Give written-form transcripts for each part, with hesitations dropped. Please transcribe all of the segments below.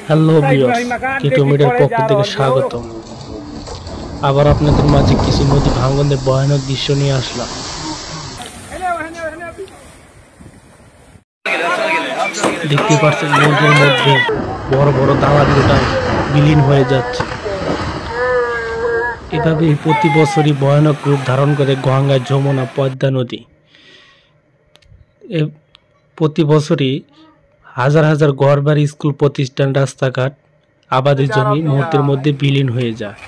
Hello viewers, কেটো মিডিয়ার পক্ষ থেকে স্বাগত। আবার আপনাদের মাঝে কিছু নদী ভাঙ্গনের ভয়ানক দৃশ্য নিয়ে আসলাম। দেখতে পাচ্ছেন নদীর মধ্যে বড় বড় দালানগুলো বিলীন হয়ে যাচ্ছে। এভাবে প্রতি বছরই ভয়ানক রূপ ধারণ করে গঙ্গা, যমুনা, পদ্মা নদী। প্রতি বছরই হাজার হাজার ঘরবাড়ি, স্কুল, প্রতিষ্ঠান, রাস্তাঘাট, আবাদি জমি মুহূর্তের মধ্যে বিলীন হয়ে যায়।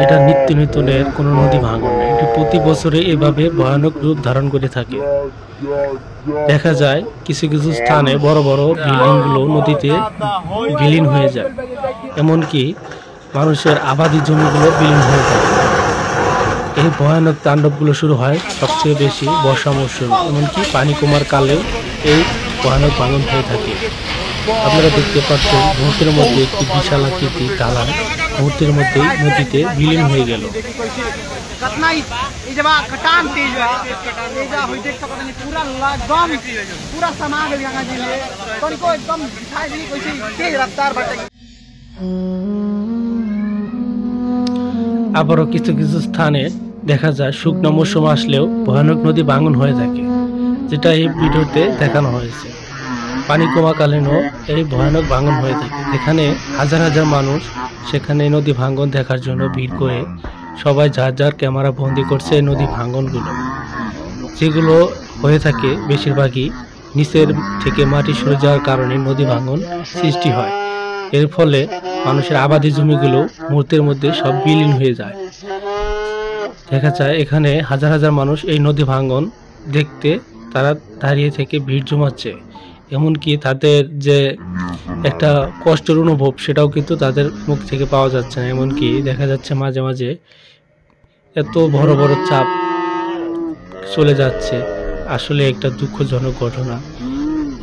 এটা নিত্য নতুনের কোনো নদী ভাঙন না, এটি প্রতি বছরে এভাবে ভয়ানক রূপ ধারণ করে থাকে। দেখা যায় কিছু কিছু স্থানে বড় বড় বিল্ডিংগুলো নদীতে বিলীন হয়ে যায়, এমনকি মানুষের আবাদি জমিগুলো বিলীন হয়ে থাকে। এই ভয়ানক তাণ্ডবগুলো শুরু হয় সবচেয়ে বেশি বর্ষা মৌসুমে, এমনকি পানি কমার কালেও এই ভয়ানক ভাঙন হয়ে থাকে। আপনারা দেখতে পাচ্ছেন মুহূর্তের মধ্যে একটি বিশাল আকৃতির দালান মুহূর্তের মধ্যেই নদীতে বিলীন হয়ে গেল। আবারও কিছু কিছু স্থানে দেখা যায় শুকনো মৌসুম আসলেও ভয়ানক নদী ভাঙন হয়ে থাকে, যেটা এই ভিডিওতে দেখানো হয়েছে। পানি কমাকালীনও এই ভয়ানক ভাঙন হয়ে থাকে। এখানে হাজার হাজার মানুষ সেখানে নদী ভাঙন দেখার জন্য ভিড় করে সবাই যার যার ক্যামেরা বন্দি করছে এই নদী ভাঙনগুলো। যেগুলো হয়ে থাকে বেশিরভাগই নিচের থেকে মাটি সরে যাওয়ার কারণে নদী ভাঙন সৃষ্টি হয়। এর ফলে মানুষের আবাদি জমিগুলো মুহূর্তের মধ্যে সব বিলীন হয়ে যায়। দেখা যায় এখানে হাজার হাজার মানুষ এই নদী ভাঙন দেখতে তারা দাঁড়িয়ে থেকে ভিড় জমাচ্ছে। এমনকি তাদের যে একটা কষ্টের অনুভব সেটাও কিন্তু তাদের মুখ থেকে পাওয়া যাচ্ছে না। এমনকি দেখা যাচ্ছে মাঝে মাঝে এত বড় বড় চাপ চলে যাচ্ছে। আসলে একটা দুঃখজনক ঘটনা।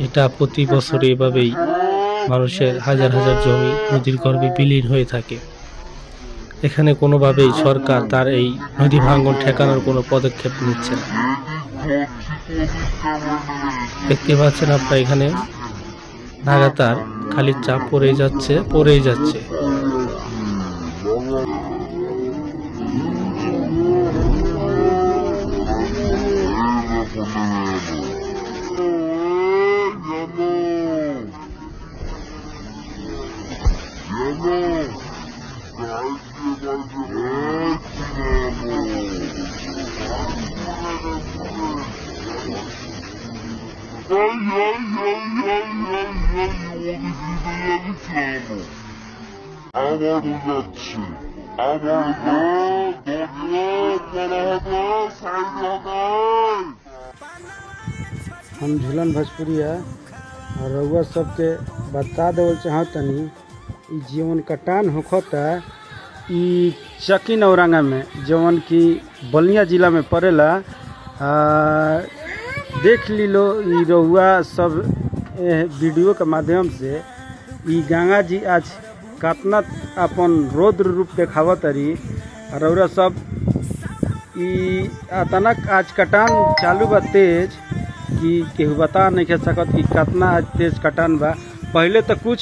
এটা প্রতি বছর এভাবেই মানুষের হাজার হাজার জমি নদীর গর্ভে বিলীন হয়ে থাকে। এখানে কোনোভাবেই সরকার তার এই নদী ভাঙন ঠেকানোর কোনো পদক্ষেপ নিচ্ছে না। দেখতে পাচ্ছেন আপনারা এখানে লাগাতার খালি চাপ পড়েই যাচ্ছে। हम झूलन भोजपुरिया और रउआ सबके बता देवल चाहत तनी इ जीवन कटान होखता इ चकी नौरंगा में, जवन की बलिया जिला में पड़ेला। देख लीलो इ रउआ सब वीडियो के माध्यम से इ गंगा जी आज कितना अपन रौद्र रूप देखावत रही। रउआ सब इ अचानक आज कटान चालू बा तेज कि केहू बता नहीं कह सकत कि कितना आज तेज कटान बा। पहले तो कुछ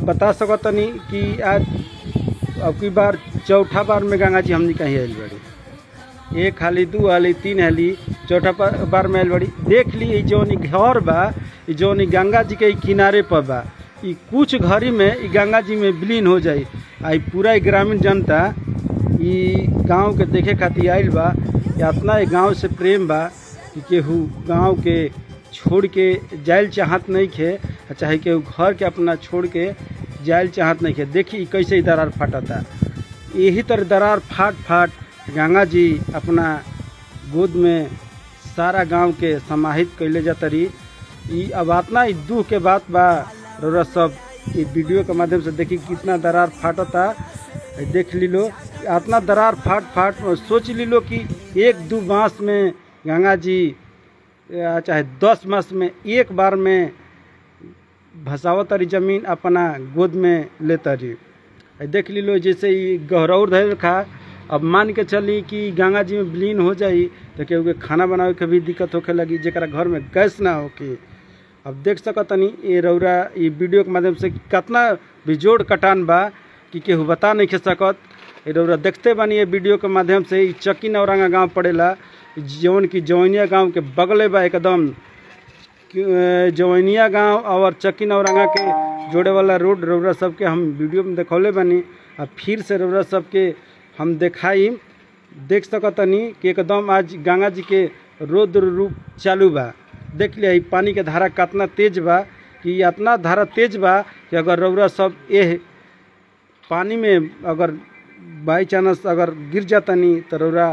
बता सकत नहीं कि आज अब की बार चौथा बार में गंगा जी हमनी कहीं आयल बड़ी। एक हाली, दू हाली, तीन हाली, चौथा बार में आयल बड़ी। देख ली जौन घर बा, जौन गंगा जी के किनारे पर बा, कुछ घड़ी में गंगा जी में विलीन हो जाई। आई पूरा ग्रामीण जनता गांव के देखे खातिर आयल बा। इतना गांव से प्रेम बा कि केहू गांव के छोड़ के जायल चाहत नहीं खे, चाहे केहू घर के अपना छोड़ के जायल चाहत नहीं खे। देखी कैसे दरार फाटता। यही तरह दरार फाट गंगा जी अपना गोद में सारा गांव के समाहित कैले जाता रही। अब इतना दुख के बात बा। रउआ सब ये वीडियो के माध्यम से देखी कितना दरार फाटता। देख लीलो इतना दरार फाट सोच लीलो कि एक दो मास में गंगा जी चाहे 10 मास में एक बार में भसावत रही जमीन अपना गोद में लेता रही। देख लीलो जैसे ये गहरौर धैल खा अब मान के चली कि गंगा जी में विलीन हो जाई तो केहू के खाना बनावे के भी दिक्कत होखे लगी, जेकरा घर में गैस ना होके। अब देख सकतनी ये रौरा ये वीडियो के माध्यम से कितना बेजोड़ कटान बा कि केहू बता नहीं के सकत। ये रौरा देखते बानी ये वीडियो के माध्यम से। ई चक्की नौरंगा गांव पड़ेला, जौन की जवनिया गांव के बगले बा एकदम। जवनिया गांव और चक्की नौरंगा के जोड़े वाला रोड रौरा सबके हम वीडियो में देखौले बानी। अब फिर से रौरा सबके हम देखाई। देख सकतनी कि एकदम आज गंगा जी के रौद्र रूप चालू बा। देख लिया पानी के धारा कितना तेज बा कि इतना धारा तेज बा कि अगर रौरा सब एह पानी में अगर बाई चांस अगर गिर जातनी तो रौरा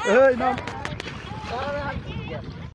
Hey, no.